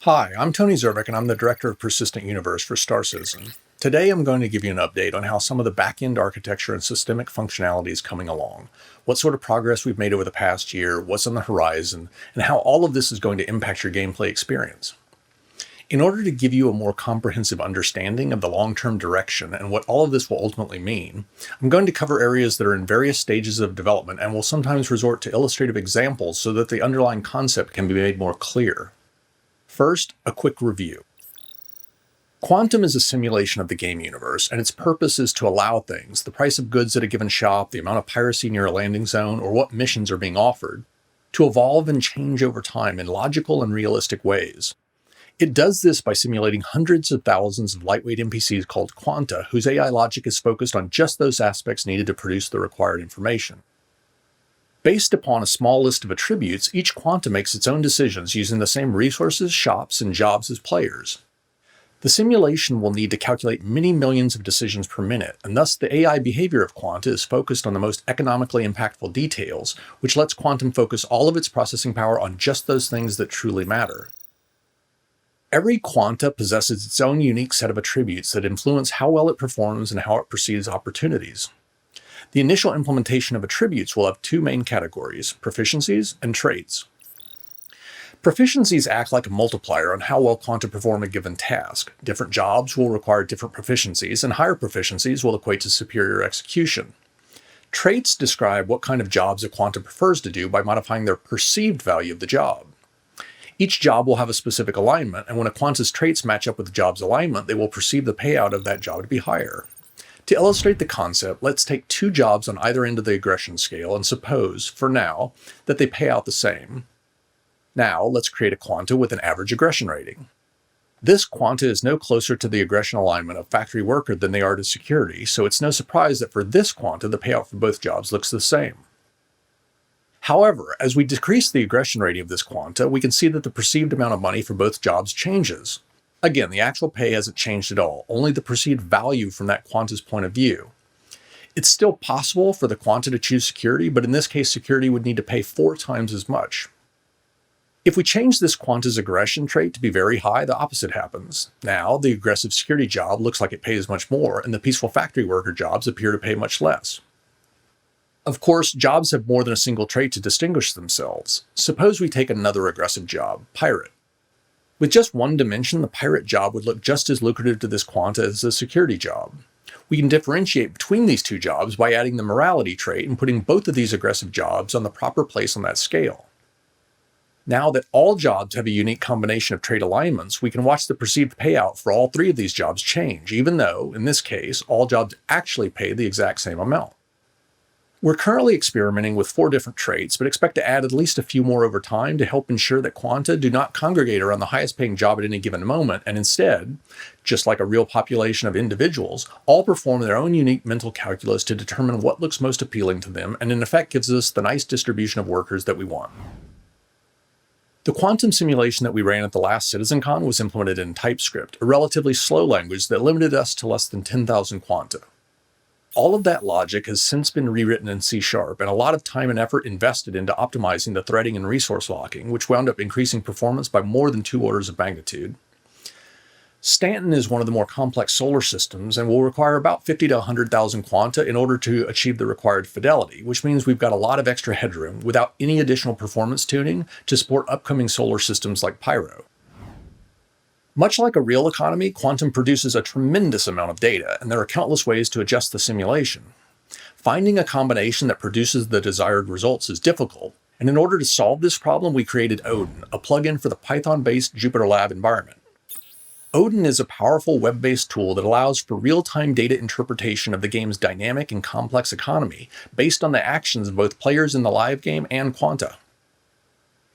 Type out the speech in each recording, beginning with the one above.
Hi, I'm Tony Zurovec and I'm the Director of Persistent Universe for Star Citizen. Today I'm going to give you an update on how some of the back-end architecture and systemic functionality is coming along, what sort of progress we've made over the past year, what's on the horizon, and how all of this is going to impact your gameplay experience. In order to give you a more comprehensive understanding of the long-term direction and what all of this will ultimately mean, I'm going to cover areas that are in various stages of development and will sometimes resort to illustrative examples so that the underlying concept can be made more clear. First, a quick review. Quantum is a simulation of the game universe, and its purpose is to allow things, the price of goods at a given shop, the amount of piracy near a landing zone, or what missions are being offered, to evolve and change over time in logical and realistic ways. It does this by simulating hundreds of thousands of lightweight NPCs called quanta, whose AI logic is focused on just those aspects needed to produce the required information. Based upon a small list of attributes, each quanta makes its own decisions using the same resources, shops, and jobs as players. The simulation will need to calculate many millions of decisions per minute, and thus the AI behavior of quanta is focused on the most economically impactful details, which lets quantum focus all of its processing power on just those things that truly matter. Every quanta possesses its own unique set of attributes that influence how well it performs and how it perceives opportunities. The initial implementation of attributes will have two main categories, proficiencies and traits. Proficiencies act like a multiplier on how well quanta perform a given task. Different jobs will require different proficiencies, and higher proficiencies will equate to superior execution. Traits describe what kind of jobs a quanta prefers to do by modifying their perceived value of the job. Each job will have a specific alignment, and when a quanta's traits match up with the job's alignment, they will perceive the payout of that job to be higher. To illustrate the concept, let's take two jobs on either end of the aggression scale and suppose, for now, that they pay out the same. Now, let's create a quanta with an average aggression rating. This quanta is no closer to the aggression alignment of factory worker than they are to security, so it's no surprise that for this quanta, the payout for both jobs looks the same. However, as we decrease the aggression rating of this quanta, we can see that the perceived amount of money for both jobs changes. Again, the actual pay hasn't changed at all, only the perceived value from that quanta's point of view. It's still possible for the quanta to choose security, but in this case, security would need to pay 4 times as much. If we change this quanta's aggression trait to be very high, the opposite happens. Now, the aggressive security job looks like it pays much more, and the peaceful factory worker jobs appear to pay much less. Of course, jobs have more than a single trait to distinguish themselves. Suppose we take another aggressive job, pirate. With just one dimension, the pirate job would look just as lucrative to this quanta as the security job. We can differentiate between these two jobs by adding the morality trait and putting both of these aggressive jobs on the proper place on that scale. Now that all jobs have a unique combination of trait alignments, we can watch the perceived payout for all 3 of these jobs change, even though, in this case, all jobs actually pay the exact same amount. We're currently experimenting with 4 different traits, but expect to add at least a few more over time to help ensure that quanta do not congregate around the highest paying job at any given moment, and instead, just like a real population of individuals, all perform their own unique mental calculus to determine what looks most appealing to them, and in effect gives us the nice distribution of workers that we want. The quantum simulation that we ran at the last CitizenCon was implemented in TypeScript, a relatively slow language that limited us to less than 10,000 quanta. All of that logic has since been rewritten in C#, and a lot of time and effort invested into optimizing the threading and resource locking, which wound up increasing performance by more than 2 orders of magnitude. Stanton is one of the more complex solar systems and will require about 50 to 100,000 quanta in order to achieve the required fidelity, which means we've got a lot of extra headroom without any additional performance tuning to support upcoming solar systems like Pyro. Much like a real economy, quantum produces a tremendous amount of data, and there are countless ways to adjust the simulation. Finding a combination that produces the desired results is difficult, and in order to solve this problem, we created Odin, a plugin for the Python-based JupyterLab environment. Odin is a powerful web-based tool that allows for real-time data interpretation of the game's dynamic and complex economy based on the actions of both players in the live game and quanta.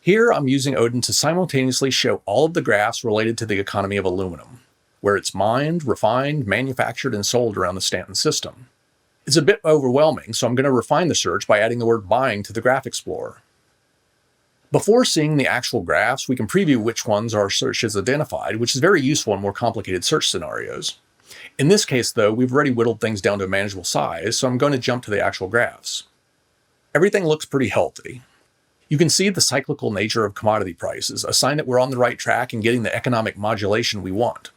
Here, I'm using Odin to simultaneously show all of the graphs related to the economy of aluminum, where it's mined, refined, manufactured, and sold around the Stanton system. It's a bit overwhelming, so I'm going to refine the search by adding the word buying to the Graph Explorer. Before seeing the actual graphs, we can preview which ones our search has identified, which is very useful in more complicated search scenarios. In this case, though, we've already whittled things down to a manageable size, so I'm going to jump to the actual graphs. Everything looks pretty healthy. You can see the cyclical nature of commodity prices, a sign that we're on the right track and getting the economic modulation we want.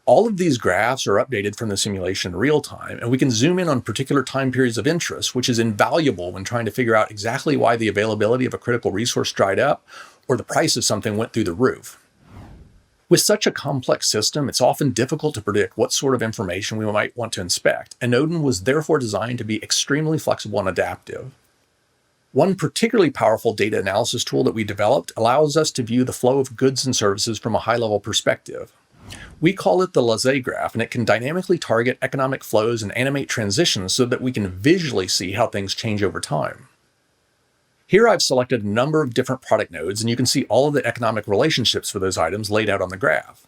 All of these graphs are updated from the simulation in real time, and we can zoom in on particular time periods of interest, which is invaluable when trying to figure out exactly why the availability of a critical resource dried up or the price of something went through the roof. With such a complex system, it's often difficult to predict what sort of information we might want to inspect, and Odin was therefore designed to be extremely flexible and adaptive. One particularly powerful data analysis tool that we developed allows us to view the flow of goods and services from a high-level perspective. We call it the Laissez graph, and it can dynamically target economic flows and animate transitions so that we can visually see how things change over time. Here I've selected a number of different product nodes, and you can see all of the economic relationships for those items laid out on the graph.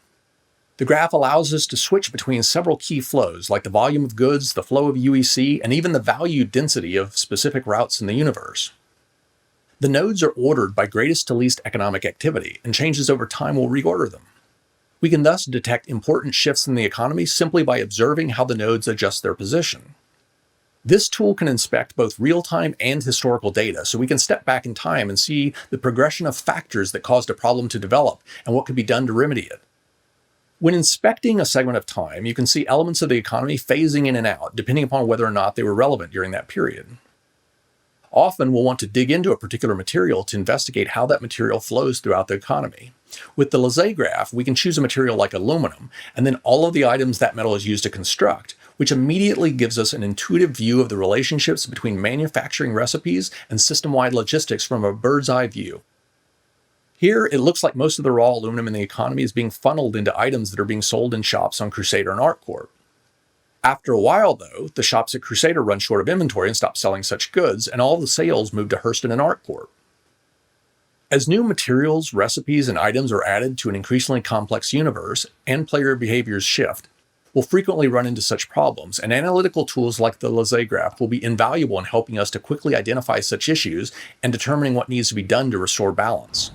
The graph allows us to switch between several key flows, like the volume of goods, the flow of UEC, and even the value density of specific routes in the universe. The nodes are ordered by greatest to least economic activity, and changes over time will reorder them. We can thus detect important shifts in the economy simply by observing how the nodes adjust their position. This tool can inspect both real-time and historical data, so we can step back in time and see the progression of factors that caused a problem to develop and what could be done to remedy it. When inspecting a segment of time, you can see elements of the economy phasing in and out, depending upon whether or not they were relevant during that period. Often we'll want to dig into a particular material to investigate how that material flows throughout the economy. With the Laissez graph, we can choose a material like aluminum, and then all of the items that metal is used to construct, which immediately gives us an intuitive view of the relationships between manufacturing recipes and system-wide logistics from a bird's-eye view. Here, it looks like most of the raw aluminum in the economy is being funneled into items that are being sold in shops on Crusader and ArcCorp. After a while, though, the shops at Crusader run short of inventory and stop selling such goods, and all the sales move to Hurston and ArcCorp. As new materials, recipes, and items are added to an increasingly complex universe, and player behaviors shift, we'll frequently run into such problems, and analytical tools like the Laissez graph will be invaluable in helping us to quickly identify such issues and determining what needs to be done to restore balance.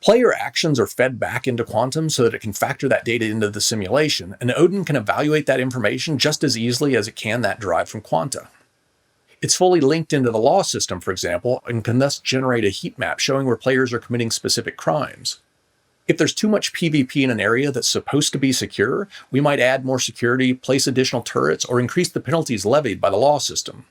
Player actions are fed back into Quantum so that it can factor that data into the simulation, and Odin can evaluate that information just as easily as it can that derived from Quanta. It's fully linked into the law system, for example, and can thus generate a heat map showing where players are committing specific crimes. If there's too much PvP in an area that's supposed to be secure, we might add more security, place additional turrets, or increase the penalties levied by the law system.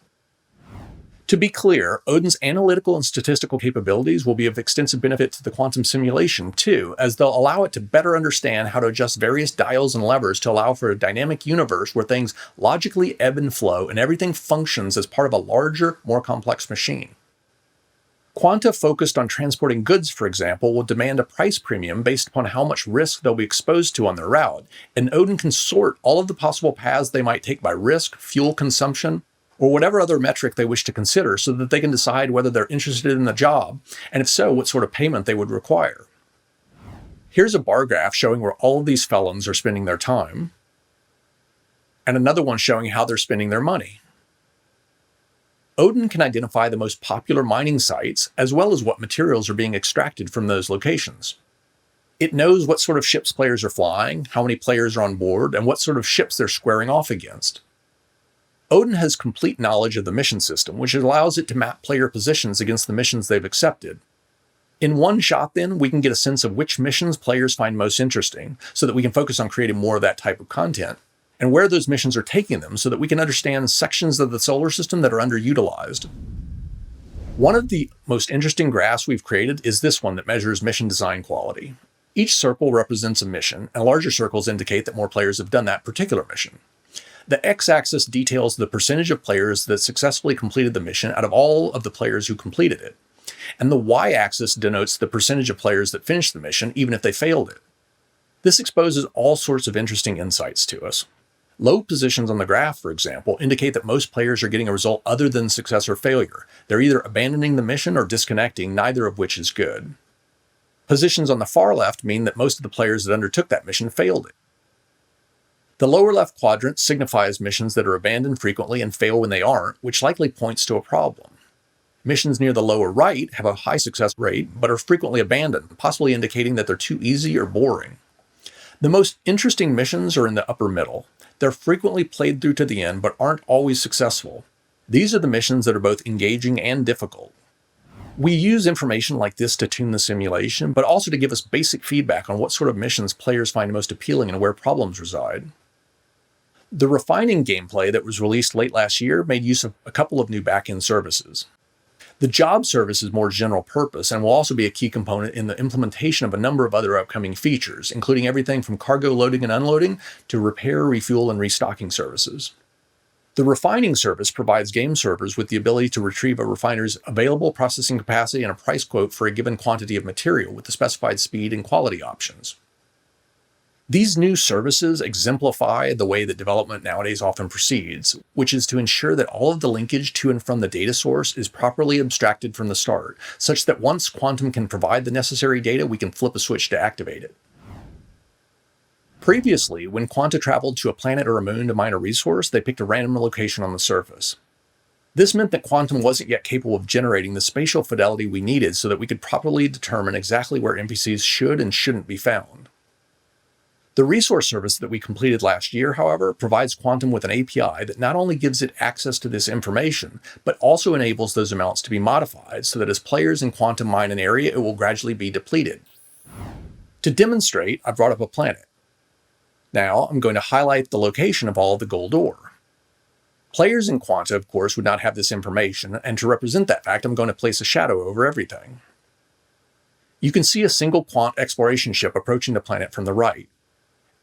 To be clear, Odin's analytical and statistical capabilities will be of extensive benefit to the quantum simulation too, as they'll allow it to better understand how to adjust various dials and levers to allow for a dynamic universe where things logically ebb and flow and everything functions as part of a larger, more complex machine. Quanta focused on transporting goods, for example, will demand a price premium based upon how much risk they'll be exposed to on their route, and Odin can sort all of the possible paths they might take by risk, fuel consumption, or whatever other metric they wish to consider so that they can decide whether they're interested in the job, and if so, what sort of payment they would require. Here's a bar graph showing where all of these felons are spending their time, and another one showing how they're spending their money. Odin can identify the most popular mining sites, as well as what materials are being extracted from those locations. It knows what sort of ships players are flying, how many players are on board, and what sort of ships they're squaring off against. Odin has complete knowledge of the mission system, which allows it to map player positions against the missions they've accepted. In one shot, then, we can get a sense of which missions players find most interesting, so that we can focus on creating more of that type of content, and where those missions are taking them so that we can understand sections of the solar system that are underutilized. One of the most interesting graphs we've created is this one that measures mission design quality. Each circle represents a mission, and larger circles indicate that more players have done that particular mission. The x-axis details the percentage of players that successfully completed the mission out of all of the players who completed it, and the y-axis denotes the percentage of players that finished the mission even if they failed it. This exposes all sorts of interesting insights to us. Low positions on the graph, for example, indicate that most players are getting a result other than success or failure. They're either abandoning the mission or disconnecting, neither of which is good. Positions on the far left mean that most of the players that undertook that mission failed it. The lower left quadrant signifies missions that are abandoned frequently and fail when they aren't, which likely points to a problem. Missions near the lower right have a high success rate, but are frequently abandoned, possibly indicating that they're too easy or boring. The most interesting missions are in the upper middle. They're frequently played through to the end, but aren't always successful. These are the missions that are both engaging and difficult. We use information like this to tune the simulation, but also to give us basic feedback on what sort of missions players find most appealing and where problems reside. The refining gameplay that was released late last year made use of a couple of new back-end services. The job service is more general purpose and will also be a key component in the implementation of a number of other upcoming features, including everything from cargo loading and unloading to repair, refuel, and restocking services. The refining service provides game servers with the ability to retrieve a refiner's available processing capacity and a price quote for a given quantity of material with the specified speed and quality options. These new services exemplify the way that development nowadays often proceeds, which is to ensure that all of the linkage to and from the data source is properly abstracted from the start, such that once Quantum can provide the necessary data, we can flip a switch to activate it. Previously, when Quanta traveled to a planet or a moon to mine a resource, they picked a random location on the surface. This meant that Quantum wasn't yet capable of generating the spatial fidelity we needed so that we could properly determine exactly where NPCs should and shouldn't be found. The resource service that we completed last year, however, provides Quantum with an API that not only gives it access to this information, but also enables those amounts to be modified so that as players in Quantum mine an area, it will gradually be depleted. To demonstrate, I brought up a planet. Now, I'm going to highlight the location of all of the gold ore. Players in Quanta, of course, would not have this information, and to represent that fact, I'm going to place a shadow over everything. You can see a single quant exploration ship approaching the planet from the right.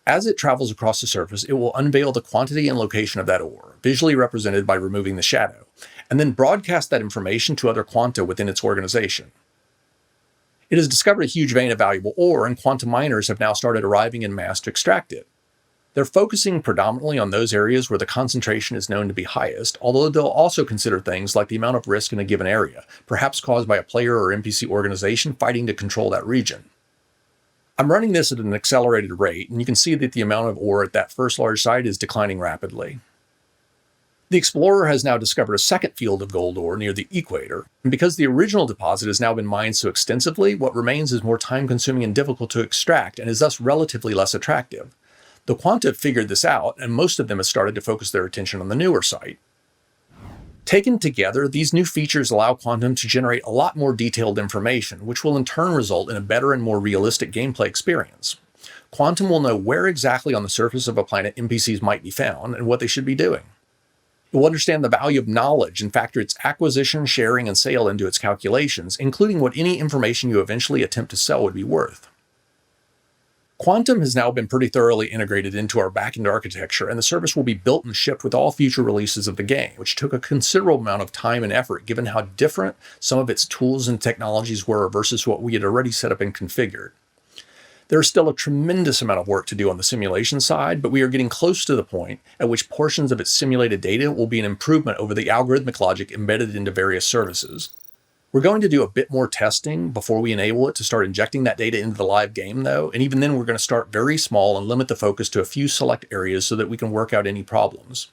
As it travels across the surface, it will unveil the quantity and location of that ore, visually represented by removing the shadow, and then broadcast that information to other Quanta within its organization. It has discovered a huge vein of valuable ore, and Quanta miners have now started arriving en masse to extract it. They're focusing predominantly on those areas where the concentration is known to be highest, although they'll also consider things like the amount of risk in a given area, perhaps caused by a player or NPC organization fighting to control that region. I'm running this at an accelerated rate, and you can see that the amount of ore at that first large site is declining rapidly. The explorer has now discovered a second field of gold ore near the equator, and because the original deposit has now been mined so extensively, what remains is more time-consuming and difficult to extract, and is thus relatively less attractive. The Quanta have figured this out, and most of them have started to focus their attention on the newer site. Taken together, these new features allow Quantum to generate a lot more detailed information, which will in turn result in a better and more realistic gameplay experience. Quantum will know where exactly on the surface of a planet NPCs might be found and what they should be doing. It will understand the value of knowledge and factor its acquisition, sharing, and sale into its calculations, including what any information you eventually attempt to sell would be worth. Quantum has now been pretty thoroughly integrated into our backend architecture, and the service will be built and shipped with all future releases of the game, which took a considerable amount of time and effort given how different some of its tools and technologies were versus what we had already set up and configured. There is still a tremendous amount of work to do on the simulation side, but we are getting close to the point at which portions of its simulated data will be an improvement over the algorithmic logic embedded into various services. We're going to do a bit more testing before we enable it to start injecting that data into the live game, though, and even then we're going to start very small and limit the focus to a few select areas so that we can work out any problems.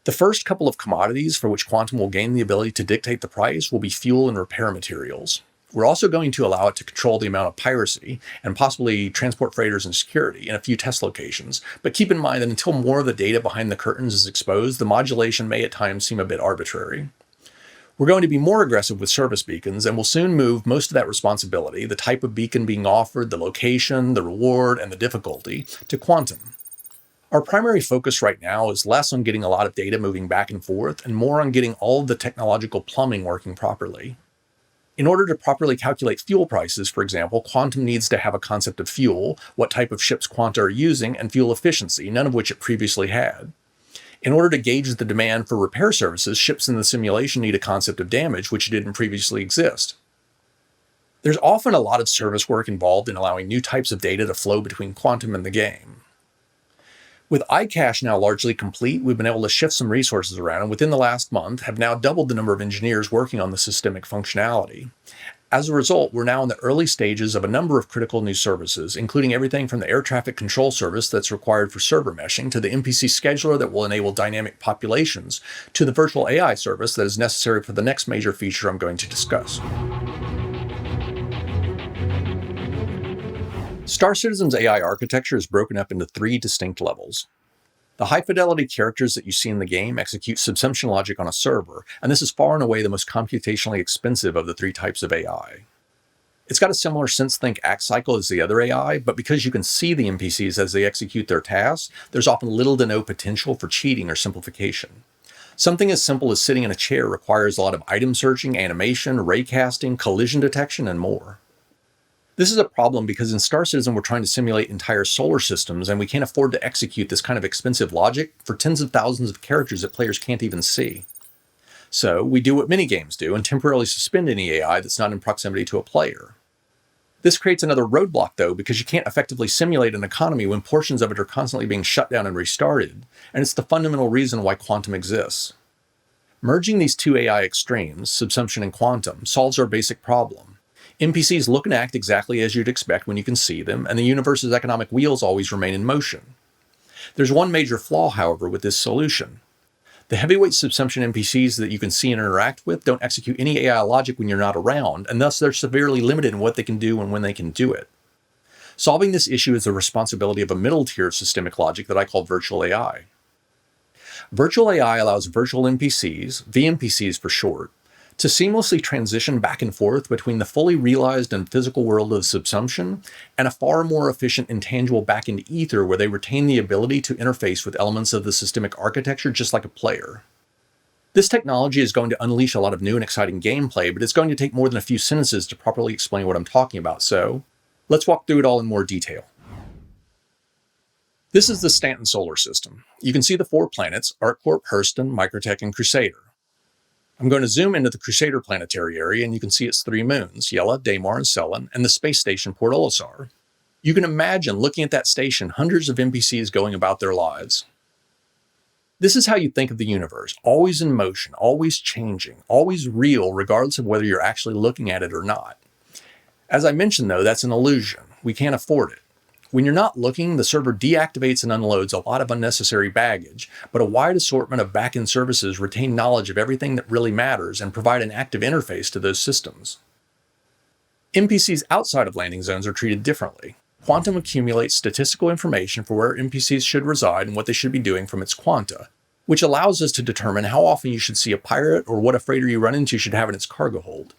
The first couple of commodities for which Quantum will gain the ability to dictate the price will be fuel and repair materials. We're also going to allow it to control the amount of piracy and possibly transport freighters and security in a few test locations, but keep in mind that until more of the data behind the curtains is exposed, the modulation may at times seem a bit arbitrary. We're going to be more aggressive with service beacons, and will soon move most of that responsibility, the type of beacon being offered, the location, the reward, and the difficulty, to Quantum. Our primary focus right now is less on getting a lot of data moving back and forth, and more on getting all of the technological plumbing working properly. In order to properly calculate fuel prices, for example, Quantum needs to have a concept of fuel, what type of ships Quanta are using, and fuel efficiency, none of which it previously had. In order to gauge the demand for repair services, ships in the simulation need a concept of damage, which didn't previously exist. There's often a lot of service work involved in allowing new types of data to flow between Quantum and the game. With iCache now largely complete, we've been able to shift some resources around, and within the last month have now doubled the number of engineers working on the systemic functionality. As a result, we're now in the early stages of a number of critical new services, including everything from the air traffic control service that's required for server meshing, to the NPC scheduler that will enable dynamic populations, to the virtual AI service that is necessary for the next major feature I'm going to discuss. Star Citizen's AI architecture is broken up into 3 distinct levels. The high-fidelity characters that you see in the game execute subsumption logic on a server, and this is far and away the most computationally expensive of the three types of AI. It's got a similar sense-think act cycle as the other AI, but because you can see the NPCs as they execute their tasks, there's often little to no potential for cheating or simplification. Something as simple as sitting in a chair requires a lot of item searching, animation, raycasting, collision detection, and more. This is a problem because in Star Citizen we're trying to simulate entire solar systems, and we can't afford to execute this kind of expensive logic for tens of thousands of characters that players can't even see. So we do what many games do and temporarily suspend any AI that's not in proximity to a player. This creates another roadblock though, because you can't effectively simulate an economy when portions of it are constantly being shut down and restarted, and it's the fundamental reason why quantum exists. Merging these two AI extremes, subsumption and quantum, solves our basic problem. NPCs look and act exactly as you'd expect when you can see them, and the universe's economic wheels always remain in motion. There's one major flaw, however, with this solution. The heavyweight subsumption NPCs that you can see and interact with don't execute any AI logic when you're not around, and thus they're severely limited in what they can do and when they can do it. Solving this issue is the responsibility of a middle tier of systemic logic that I call virtual AI. Virtual AI allows virtual NPCs, VNPCs for short, to seamlessly transition back and forth between the fully realized and physical world of subsumption and a far more efficient intangible back-end ether where they retain the ability to interface with elements of the systemic architecture just like a player. This technology is going to unleash a lot of new and exciting gameplay, but it's going to take more than a few sentences to properly explain what I'm talking about, so let's walk through it all in more detail. This is the Stanton solar system. You can see the 4 planets: ArcCorp, Hurston, Microtech, and Crusader. I'm going to zoom into the Crusader planetary area, and you can see its 3 moons, Yela, Daymar, and Selen, and the space station Port Olisar. You can imagine looking at that station, hundreds of NPCs going about their lives. This is how you think of the universe, always in motion, always changing, always real, regardless of whether you're actually looking at it or not. As I mentioned, though, that's an illusion. We can't afford it. When you're not looking, the server deactivates and unloads a lot of unnecessary baggage, but a wide assortment of back-end services retain knowledge of everything that really matters and provide an active interface to those systems. NPCs outside of landing zones are treated differently. Quantum accumulates statistical information for where NPCs should reside and what they should be doing from its quanta, which allows us to determine how often you should see a pirate or what a freighter you run into should have in its cargo hold.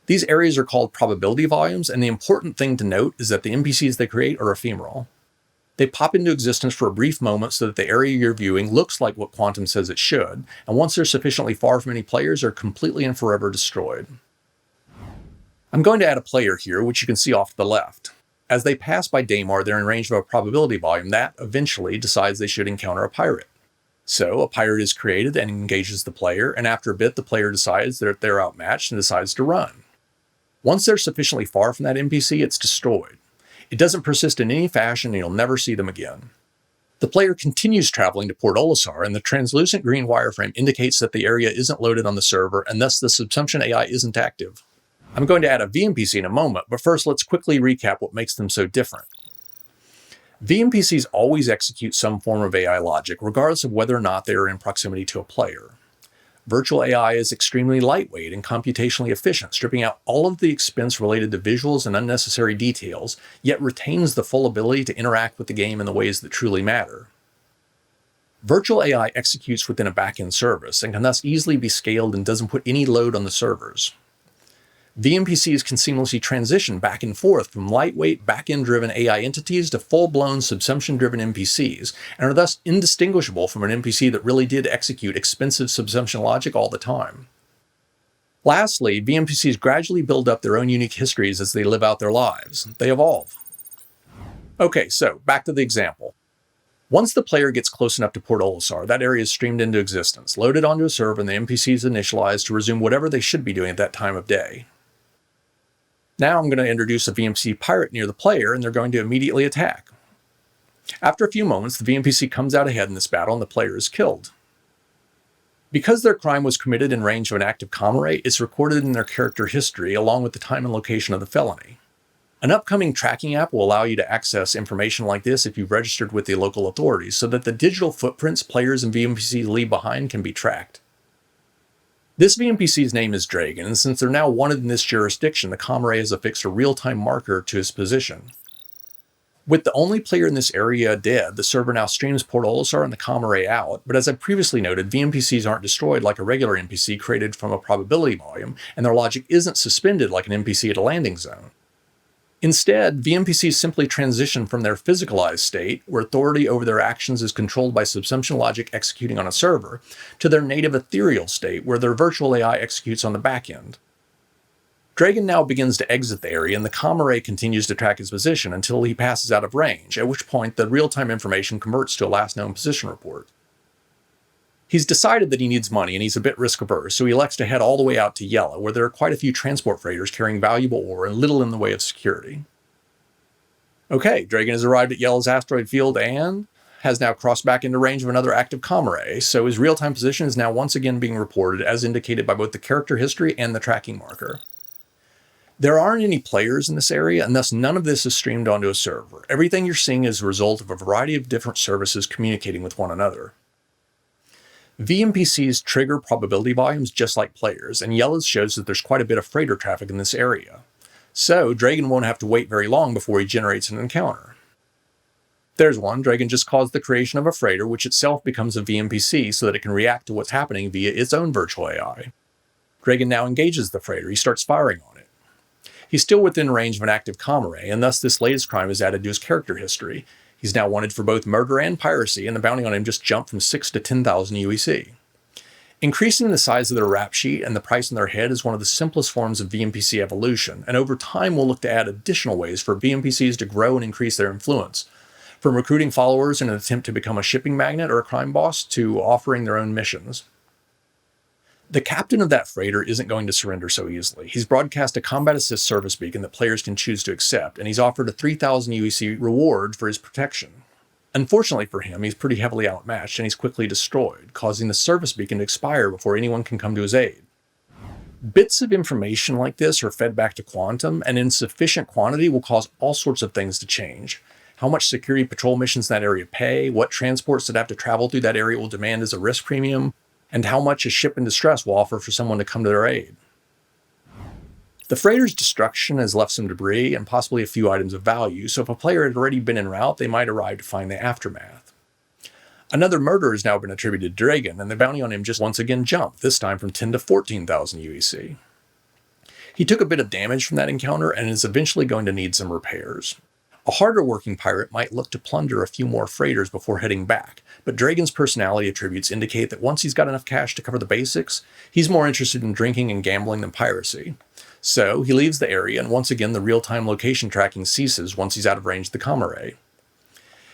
These areas are called probability volumes, and the important thing to note is that the NPCs they create are ephemeral. They pop into existence for a brief moment so that the area you're viewing looks like what Quantum says it should, and once they're sufficiently far from any players, are completely and forever destroyed. I'm going to add a player here, which you can see off to the left. As they pass by Daymar, they're in range of a probability volume that eventually decides they should encounter a pirate. So a pirate is created and engages the player, and after a bit the player decides that they're outmatched and decides to run. Once they're sufficiently far from that NPC, it's destroyed. It doesn't persist in any fashion and you'll never see them again. The player continues traveling to Port Olisar, and the translucent green wireframe indicates that the area isn't loaded on the server, and thus the subsumption AI isn't active. I'm going to add a VNPC in a moment, but first let's quickly recap what makes them so different. VNPCs always execute some form of AI logic, regardless of whether or not they are in proximity to a player. Virtual AI is extremely lightweight and computationally efficient, stripping out all of the expense related to visuals and unnecessary details, yet retains the full ability to interact with the game in the ways that truly matter. Virtual AI executes within a backend service and can thus easily be scaled and doesn't put any load on the servers. VNPCs can seamlessly transition back and forth from lightweight, back-end-driven AI entities to full-blown, subsumption-driven NPCs, and are thus indistinguishable from an NPC that really did execute expensive subsumption logic all the time. Lastly, VNPCs gradually build up their own unique histories as they live out their lives. They evolve. Okay, so back to the example. Once the player gets close enough to Port Olisar, that area is streamed into existence, loaded onto a server, and the NPCs initialized to resume whatever they should be doing at that time of day. Now I'm going to introduce a VNPC pirate near the player, and they're going to immediately attack. After a few moments, the VNPC comes out ahead in this battle, and the player is killed. Because their crime was committed in range of an active comm it's recorded in their character history along with the time and location of the felony. An upcoming tracking app will allow you to access information like this if you've registered with the local authorities, so that the digital footprints players and VNPCs leave behind can be tracked. This VNPC's name is Dragon, and since they're now wanted in this jurisdiction, the comm has affixed a real-time marker to his position. With the only player in this area dead, the server now streams Port Olisar and the comm array out, but as I previously noted, VNPCs aren't destroyed like a regular NPC created from a probability volume, and their logic isn't suspended like an NPC at a landing zone. Instead, VNPCs simply transition from their physicalized state, where authority over their actions is controlled by subsumption logic executing on a server, to their native ethereal state, where their virtual AI executes on the back end. Dragon now begins to exit the area, and the comm array continues to track his position until he passes out of range, at which point the real-time information converts to a last known position report. He's decided that he needs money and he's a bit risk-averse, so he elects to head all the way out to Yellow, where there are quite a few transport freighters carrying valuable ore and little in the way of security. Okay, Dragon has arrived at Yellow's asteroid field and has now crossed back into range of another active comm array, so his real-time position is now once again being reported as indicated by both the character history and the tracking marker. There aren't any players in this area, and thus none of this is streamed onto a server. Everything you're seeing is a result of a variety of different services communicating with one another. VNPCs trigger probability volumes just like players, and Yellow's shows that there's quite a bit of freighter traffic in this area. So, Dragon won't have to wait very long before he generates an encounter. There's one. Dragon just caused the creation of a freighter, which itself becomes a VNPC so that it can react to what's happening via its own virtual AI. Dragon now engages the freighter. He starts firing on it. He's still within range of an active comm array, and thus this latest crime is added to his character history. He's now wanted for both murder and piracy, and the bounty on him just jumped from 6 to 10,000 UEC. Increasing the size of their rap sheet and the price on their head is one of the simplest forms of VNPC evolution, and over time we'll look to add additional ways for VNPCs to grow and increase their influence, from recruiting followers in an attempt to become a shipping magnate or a crime boss to offering their own missions. The captain of that freighter isn't going to surrender so easily. He's broadcast a combat assist service beacon that players can choose to accept, and he's offered a 3,000 UEC reward for his protection. Unfortunately for him, he's pretty heavily outmatched, and he's quickly destroyed, causing the service beacon to expire before anyone can come to his aid. Bits of information like this are fed back to Quantum, and in sufficient quantity will cause all sorts of things to change. How much security patrol missions in that area pay, what transports that have to travel through that area will demand as a risk premium, and how much a ship in distress will offer for someone to come to their aid. The freighter's destruction has left some debris and possibly a few items of value, so if a player had already been en route, they might arrive to find the aftermath. Another murder has now been attributed to Dragon, and the bounty on him just once again jumped, this time from 10 to 14,000 UEC. He took a bit of damage from that encounter and is eventually going to need some repairs. A harder working pirate might look to plunder a few more freighters before heading back, but Dragon's personality attributes indicate that once he's got enough cash to cover the basics, he's more interested in drinking and gambling than piracy. So, he leaves the area, and once again the real-time location tracking ceases once he's out of range of the comm array.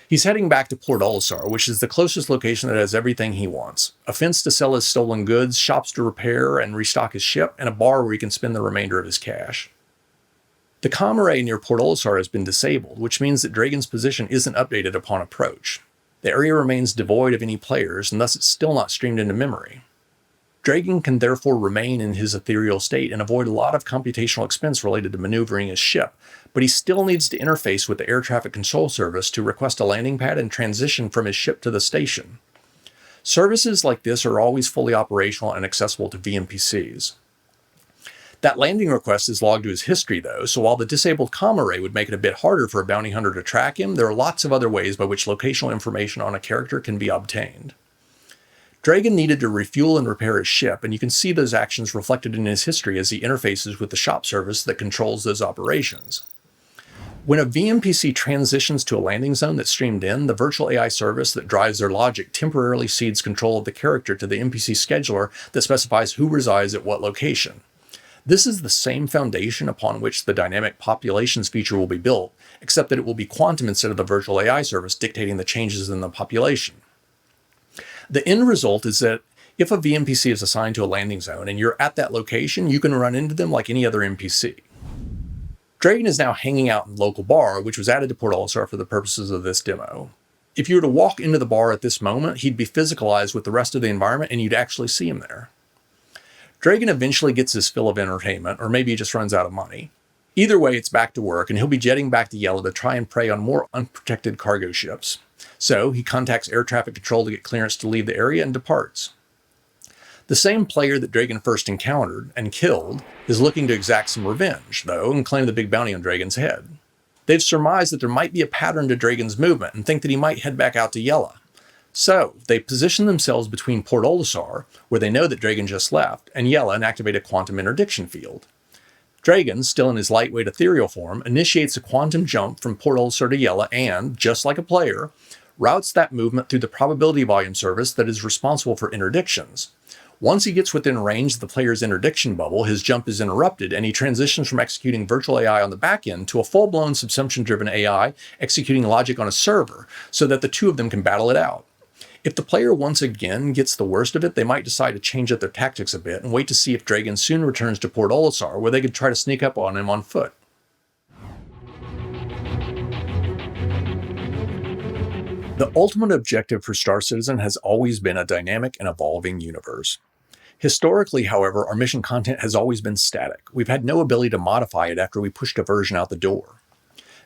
He's heading back to Port Olisar, which is the closest location that has everything he wants. A fence to sell his stolen goods, shops to repair and restock his ship, and a bar where he can spend the remainder of his cash. The comm array near Port Olisar has been disabled, which means that Dragon's position isn't updated upon approach. The area remains devoid of any players, and thus it's still not streamed into memory. Dragon can therefore remain in his ethereal state and avoid a lot of computational expense related to maneuvering his ship, but he still needs to interface with the air traffic control service to request a landing pad and transition from his ship to the station. Services like this are always fully operational and accessible to VNPCs. That landing request is logged to his history though, so while the disabled comm array would make it a bit harder for a bounty hunter to track him, there are lots of other ways by which locational information on a character can be obtained. Dragon needed to refuel and repair his ship, and you can see those actions reflected in his history as he interfaces with the shop service that controls those operations. When a VNPC transitions to a landing zone that's streamed in, the virtual AI service that drives their logic temporarily cedes control of the character to the NPC scheduler that specifies who resides at what location. This is the same foundation upon which the dynamic populations feature will be built, except that it will be Quantum instead of the virtual AI service dictating the changes in the population. The end result is that if a VNPC is assigned to a landing zone and you're at that location, you can run into them like any other NPC. Dragon is now hanging out in the local bar, which was added to Port Olisar for the purposes of this demo. If you were to walk into the bar at this moment, he'd be physicalized with the rest of the environment and you'd actually see him there. Dragon eventually gets his fill of entertainment, or maybe he just runs out of money. Either way, it's back to work, and he'll be jetting back to Yellow to try and prey on more unprotected cargo ships. So, he contacts air traffic control to get clearance to leave the area and departs. The same player that Dragon first encountered and killed is looking to exact some revenge, though, and claim the big bounty on Dragon's head. They've surmised that there might be a pattern to Dragon's movement and think that he might head back out to Yela. So, they position themselves between Port Olisar, where they know that Dragon just left, and Yela and activate a quantum interdiction field. Dragon, still in his lightweight ethereal form, initiates a quantum jump from Port Olisar to Yela and, just like a player, routes that movement through the probability volume service that is responsible for interdictions. Once he gets within range of the player's interdiction bubble, his jump is interrupted and he transitions from executing virtual AI on the back end to a full-blown subsumption-driven AI executing logic on a server so that the two of them can battle it out. If the player once again gets the worst of it, they might decide to change up their tactics a bit and wait to see if Dragon soon returns to Port Olisar, where they could try to sneak up on him on foot. The ultimate objective for Star Citizen has always been a dynamic and evolving universe. Historically, however, our mission content has always been static. We've had no ability to modify it after we pushed a version out the door.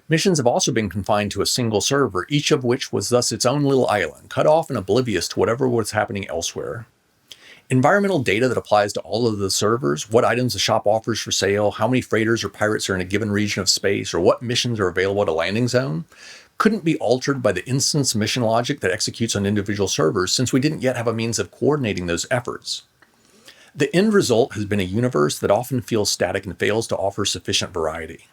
Missions have also been confined to a single server, each of which was thus its own little island, cut off and oblivious to whatever was happening elsewhere. Environmental data that applies to all of the servers, what items the shop offers for sale, how many freighters or pirates are in a given region of space, or what missions are available at a landing zone, couldn't be altered by the instance mission logic that executes on individual servers since we didn't yet have a means of coordinating those efforts. The end result has been a universe that often feels static and fails to offer sufficient variety.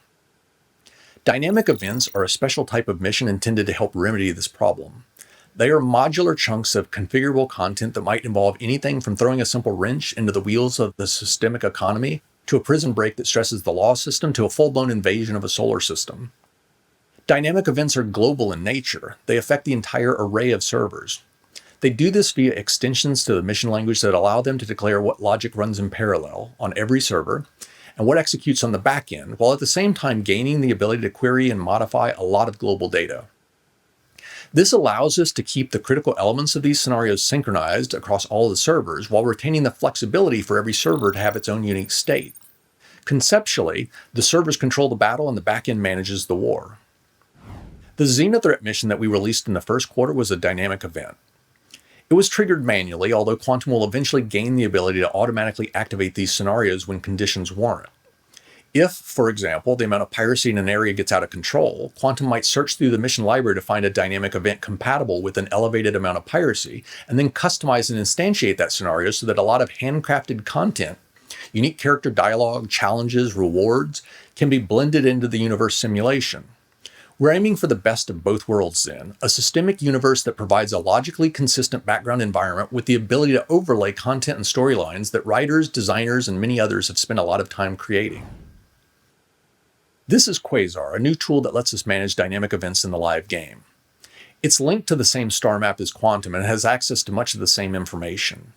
Dynamic events are a special type of mission intended to help remedy this problem. They are modular chunks of configurable content that might involve anything from throwing a simple wrench into the wheels of the systemic economy, to a prison break that stresses the law system, to a full-blown invasion of a solar system. Dynamic events are global in nature. They affect the entire array of servers. They do this via extensions to the mission language that allow them to declare what logic runs in parallel on every server, and what executes on the back end, while at the same time gaining the ability to query and modify a lot of global data. This allows us to keep the critical elements of these scenarios synchronized across all the servers, while retaining the flexibility for every server to have its own unique state. Conceptually, the servers control the battle and the back end manages the war. The Xeno threat mission that we released in the first quarter was a dynamic event. It was triggered manually, although Quantum will eventually gain the ability to automatically activate these scenarios when conditions warrant. If, for example, the amount of piracy in an area gets out of control, Quantum might search through the mission library to find a dynamic event compatible with an elevated amount of piracy, and then customize and instantiate that scenario so that a lot of handcrafted content, unique character dialogue, challenges, rewards, can be blended into the universe simulation. We're aiming for the best of both worlds then, a systemic universe that provides a logically consistent background environment with the ability to overlay content and storylines that writers, designers, and many others have spent a lot of time creating. This is Quasar, a new tool that lets us manage dynamic events in the live game. It's linked to the same star map as Quantum and has access to much of the same information.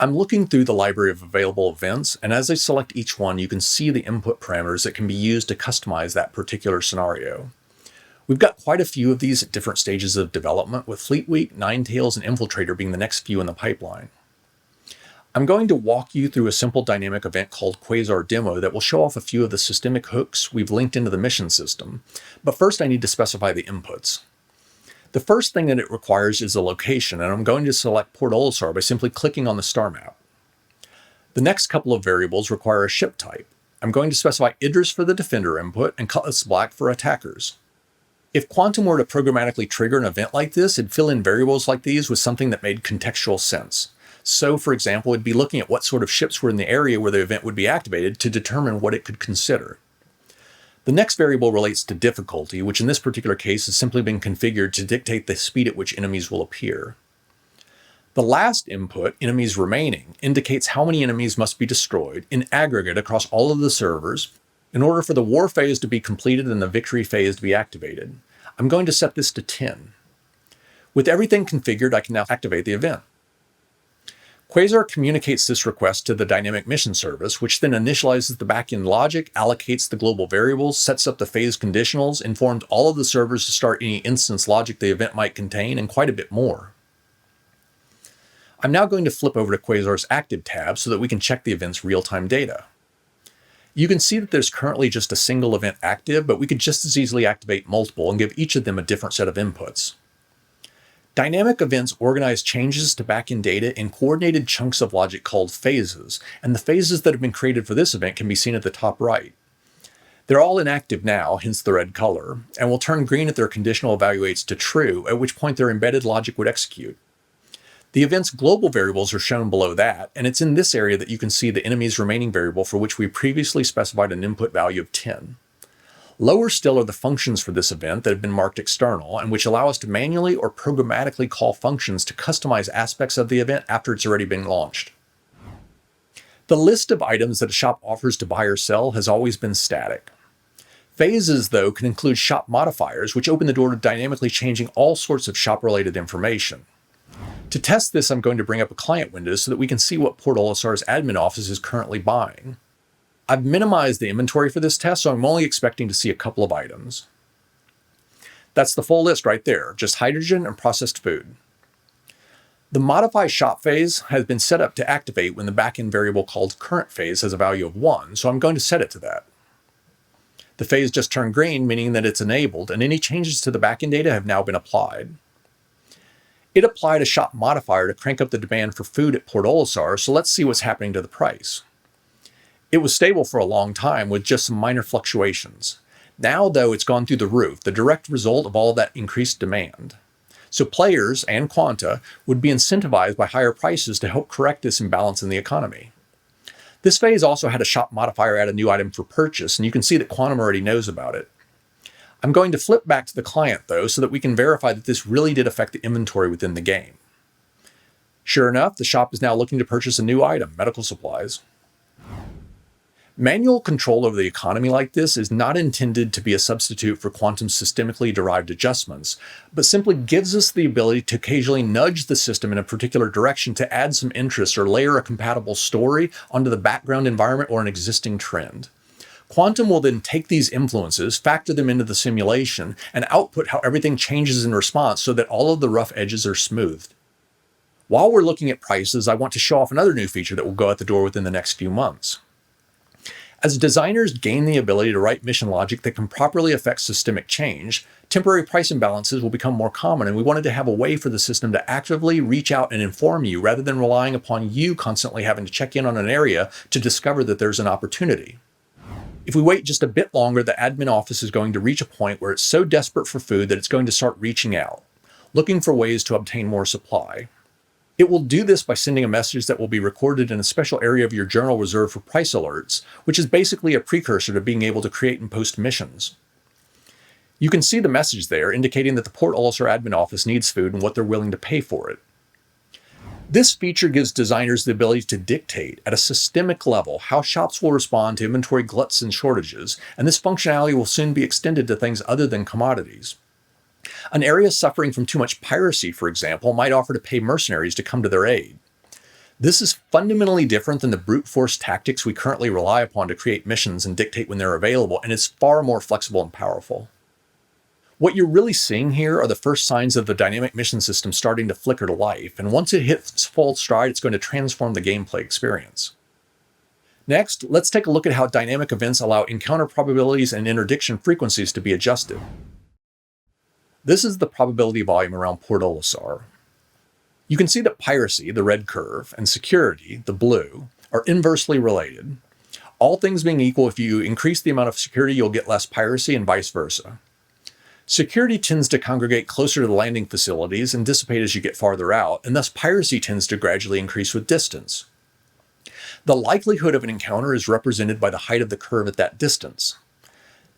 I'm looking through the library of available events, and as I select each one, you can see the input parameters that can be used to customize that particular scenario. We've got quite a few of these at different stages of development, with Fleet Week, Ninetales, and Infiltrator being the next few in the pipeline. I'm going to walk you through a simple dynamic event called Quasar Demo that will show off a few of the systemic hooks we've linked into the mission system, but first I need to specify the inputs. The first thing that it requires is a location, and I'm going to select Port Olisar by simply clicking on the star map. The next couple of variables require a ship type. I'm going to specify Idris for the Defender input and Cutlass Black for attackers. If Quantum were to programmatically trigger an event like this, it'd fill in variables like these with something that made contextual sense. So, for example, it'd be looking at what sort of ships were in the area where the event would be activated to determine what it could consider. The next variable relates to difficulty, which in this particular case has simply been configured to dictate the speed at which enemies will appear. The last input, enemies remaining, indicates how many enemies must be destroyed in aggregate across all of the servers in order for the war phase to be completed and the victory phase to be activated. I'm going to set this to 10. With everything configured, I can now activate the event. Quasar communicates this request to the Dynamic Mission Service, which then initializes the backend logic, allocates the global variables, sets up the phase conditionals, informs all of the servers to start any instance logic the event might contain, and quite a bit more. I'm now going to flip over to Quasar's Active tab so that we can check the event's real-time data. You can see that there's currently just a single event active, but we could just as easily activate multiple and give each of them a different set of inputs. Dynamic events organize changes to backend data in coordinated chunks of logic called phases, and the phases that have been created for this event can be seen at the top right. They're all inactive now, hence the red color, and will turn green if their conditional evaluates to true, at which point their embedded logic would execute. The event's global variables are shown below that, and it's in this area that you can see the enemy's remaining variable for which we previously specified an input value of 10. Lower still are the functions for this event that have been marked external and which allow us to manually or programmatically call functions to customize aspects of the event after it's already been launched. The list of items that a shop offers to buy or sell has always been static. Phases, though, can include shop modifiers, which open the door to dynamically changing all sorts of shop-related information. To test this, I'm going to bring up a client window so that we can see what Morphologis' admin office is currently buying. I've minimized the inventory for this test, so I'm only expecting to see a couple of items. That's the full list right there, just hydrogen and processed food. The modify shop phase has been set up to activate when the backend variable called current phase has a value of 1, so I'm going to set it to that. The phase just turned green, meaning that it's enabled, and any changes to the backend data have now been applied. It applied a shop modifier to crank up the demand for food at Morphologis, so let's see what's happening to the price. It was stable for a long time with just some minor fluctuations. Now, though, it's gone through the roof, the direct result of all that increased demand. So players and Quanta would be incentivized by higher prices to help correct this imbalance in the economy. This phase also had a shop modifier add a new item for purchase, and you can see that Quantum already knows about it. I'm going to flip back to the client, though, so that we can verify that this really did affect the inventory within the game. Sure enough, the shop is now looking to purchase a new item, medical supplies. Manual control over the economy like this is not intended to be a substitute for Quantum's systemically derived adjustments, but simply gives us the ability to occasionally nudge the system in a particular direction to add some interest or layer a compatible story onto the background environment or an existing trend. Quantum will then take these influences, factor them into the simulation, and output how everything changes in response so that all of the rough edges are smoothed. While we're looking at prices, I want to show off another new feature that will go out the door within the next few months. As designers gain the ability to write mission logic that can properly affect systemic change, temporary price imbalances will become more common, and we wanted to have a way for the system to actively reach out and inform you rather than relying upon you constantly having to check in on an area to discover that there's an opportunity. If we wait just a bit longer, the admin office is going to reach a point where it's so desperate for food that it's going to start reaching out, looking for ways to obtain more supply. It will do this by sending a message that will be recorded in a special area of your journal reserved for price alerts, which is basically a precursor to being able to create and post missions. You can see the message there indicating that the Morphologis admin office needs food and what they're willing to pay for it. This feature gives designers the ability to dictate at a systemic level how shops will respond to inventory gluts and shortages, and this functionality will soon be extended to things other than commodities. An area suffering from too much piracy, for example, might offer to pay mercenaries to come to their aid. This is fundamentally different than the brute force tactics we currently rely upon to create missions and dictate when they're available, and it's far more flexible and powerful. What you're really seeing here are the first signs of the dynamic mission system starting to flicker to life, and once it hits full stride, it's going to transform the gameplay experience. Next, let's take a look at how dynamic events allow encounter probabilities and interdiction frequencies to be adjusted. This is the probability volume around Morphologis. You can see that piracy, the red curve, and security, the blue, are inversely related. All things being equal, if you increase the amount of security, you'll get less piracy and vice versa. Security tends to congregate closer to the landing facilities and dissipate as you get farther out, and thus piracy tends to gradually increase with distance. The likelihood of an encounter is represented by the height of the curve at that distance.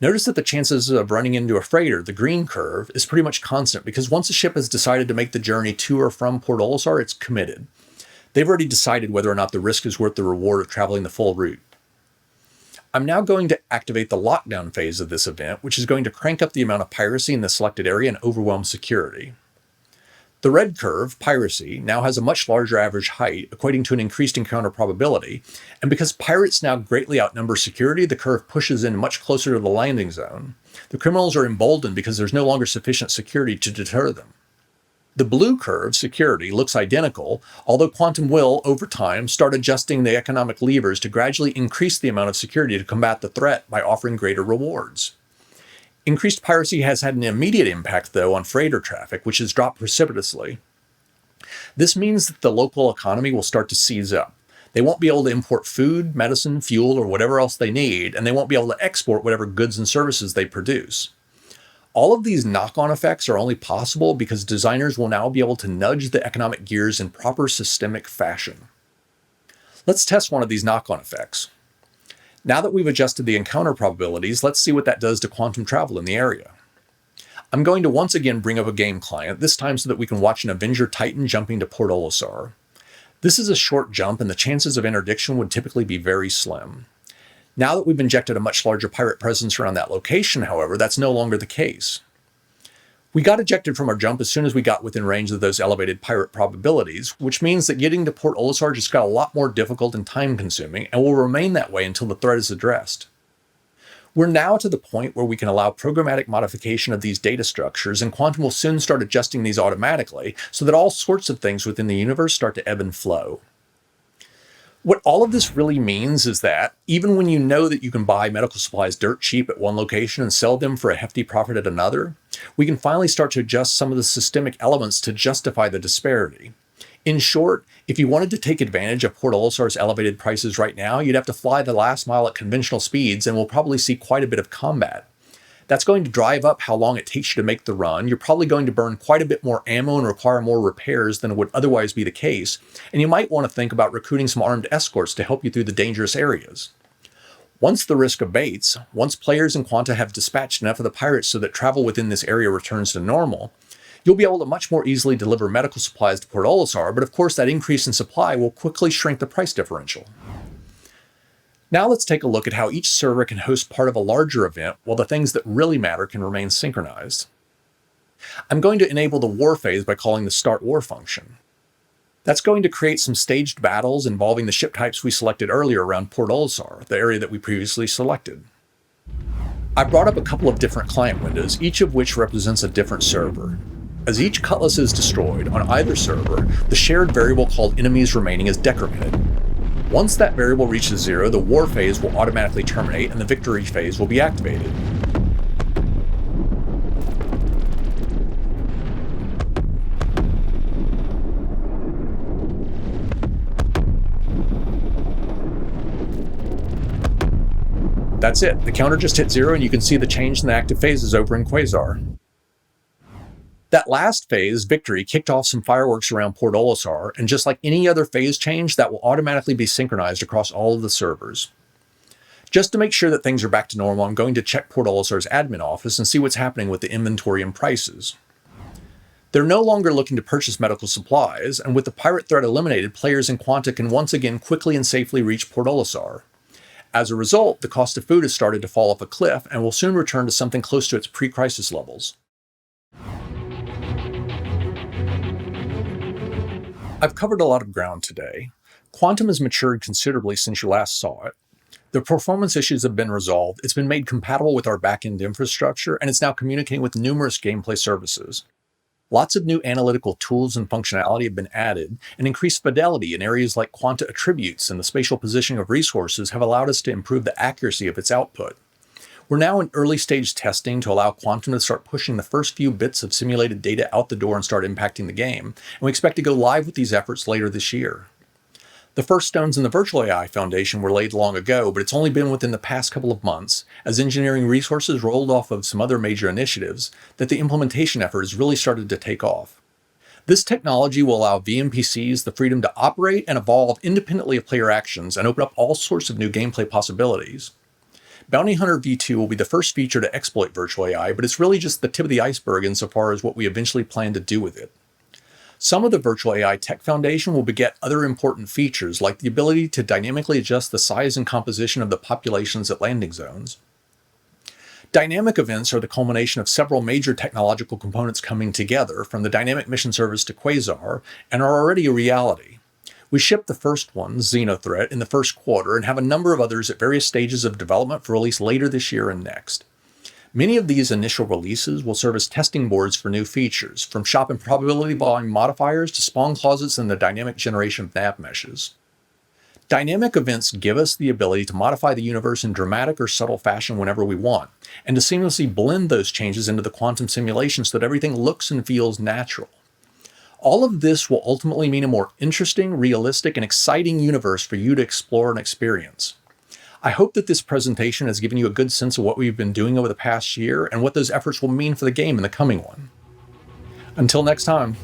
Notice that the chances of running into a freighter, the green curve, is pretty much constant because once a ship has decided to make the journey to or from Morphologis, it's committed. They've already decided whether or not the risk is worth the reward of traveling the full route. I'm now going to activate the lockdown phase of this event, which is going to crank up the amount of piracy in the selected area and overwhelm security. The red curve, piracy, now has a much larger average height, equating to an increased encounter probability, and because pirates now greatly outnumber security, the curve pushes in much closer to the landing zone. The criminals are emboldened because there's no longer sufficient security to deter them. The blue curve, security, looks identical, although Quantum will, over time, start adjusting the economic levers to gradually increase the amount of security to combat the threat by offering greater rewards. Increased piracy has had an immediate impact, though, on freighter traffic, which has dropped precipitously. This means that the local economy will start to seize up. They won't be able to import food, medicine, fuel, or whatever else they need, and they won't be able to export whatever goods and services they produce. All of these knock-on effects are only possible because designers will now be able to nudge the economic gears in proper systemic fashion. Let's test one of these knock-on effects. Now that we've adjusted the encounter probabilities, let's see what that does to quantum travel in the area. I'm going to once again bring up a game client, this time so that we can watch an Avenger Titan jumping to Port Olisar. This is a short jump and the chances of interdiction would typically be very slim. Now that we've injected a much larger pirate presence around that location, however, that's no longer the case. We got ejected from our jump as soon as we got within range of those elevated pirate probabilities, which means that getting to Port Olisar just got a lot more difficult and time-consuming, and will remain that way until the threat is addressed. We're now to the point where we can allow programmatic modification of these data structures, and Quantum will soon start adjusting these automatically, so that all sorts of things within the universe start to ebb and flow. What all of this really means is that, even when you know that you can buy medical supplies dirt cheap at one location and sell them for a hefty profit at another, we can finally start to adjust some of the systemic elements to justify the disparity. In short, if you wanted to take advantage of Port Olisar's elevated prices right now, you'd have to fly the last mile at conventional speeds and we'll probably see quite a bit of combat. That's going to drive up how long it takes you to make the run. You're probably going to burn quite a bit more ammo and require more repairs than would otherwise be the case, and you might want to think about recruiting some armed escorts to help you through the dangerous areas. Once the risk abates, once players in Quanta have dispatched enough of the pirates so that travel within this area returns to normal, you'll be able to much more easily deliver medical supplies to Port Olisar, but of course that increase in supply will quickly shrink the price differential. Now let's take a look at how each server can host part of a larger event while the things that really matter can remain synchronized. I'm going to enable the war phase by calling the start war function. That's going to create some staged battles involving the ship types we selected earlier around Port Olisar, the area that we previously selected. I brought up a couple of different client windows, each of which represents a different server. As each cutlass is destroyed on either server, the shared variable called enemies remaining is decremented. Once that variable reaches 0, the war phase will automatically terminate and the victory phase will be activated. That's it. The counter just hit 0 and you can see the change in the active phases over in Quasar. That last phase, Victory, kicked off some fireworks around Port Olisar, and just like any other phase change, that will automatically be synchronized across all of the servers. Just to make sure that things are back to normal, I'm going to check Port Olisar's admin office and see what's happening with the inventory and prices. They're no longer looking to purchase medical supplies, and with the pirate threat eliminated, players in Quanta can once again quickly and safely reach Port Olisar. As a result, the cost of food has started to fall off a cliff and will soon return to something close to its pre-crisis levels. I've covered a lot of ground today. Quantum has matured considerably since you last saw it. The performance issues have been resolved, it's been made compatible with our back-end infrastructure, and it's now communicating with numerous gameplay services. Lots of new analytical tools and functionality have been added, and increased fidelity in areas like quanta attributes and the spatial positioning of resources have allowed us to improve the accuracy of its output. We're now in early stage testing to allow Quantum to start pushing the first few bits of simulated data out the door and start impacting the game, and we expect to go live with these efforts later this year. The first stones in the Virtual AI Foundation were laid long ago, but it's only been within the past couple of months, as engineering resources rolled off of some other major initiatives, that the implementation effort has really started to take off. This technology will allow VMPCs the freedom to operate and evolve independently of player actions and open up all sorts of new gameplay possibilities. Bounty Hunter V2 will be the first feature to exploit virtual AI, but it's really just the tip of the iceberg insofar as what we eventually plan to do with it. Some of the Virtual AI Tech Foundation will beget other important features, like the ability to dynamically adjust the size and composition of the populations at landing zones. Dynamic events are the culmination of several major technological components coming together, from the Dynamic Mission Service to Quasar, and are already a reality. We shipped the first one, Xeno Threat, in the first quarter and have a number of others at various stages of development for release later this year and next. Many of these initial releases will serve as testing boards for new features, from shop and probability volume modifiers to spawn closets and the dynamic generation of nav meshes. Dynamic events give us the ability to modify the universe in dramatic or subtle fashion whenever we want, and to seamlessly blend those changes into the quantum simulation so that everything looks and feels natural. All of this will ultimately mean a more interesting, realistic, and exciting universe for you to explore and experience. I hope that this presentation has given you a good sense of what we've been doing over the past year and what those efforts will mean for the game in the coming one. Until next time.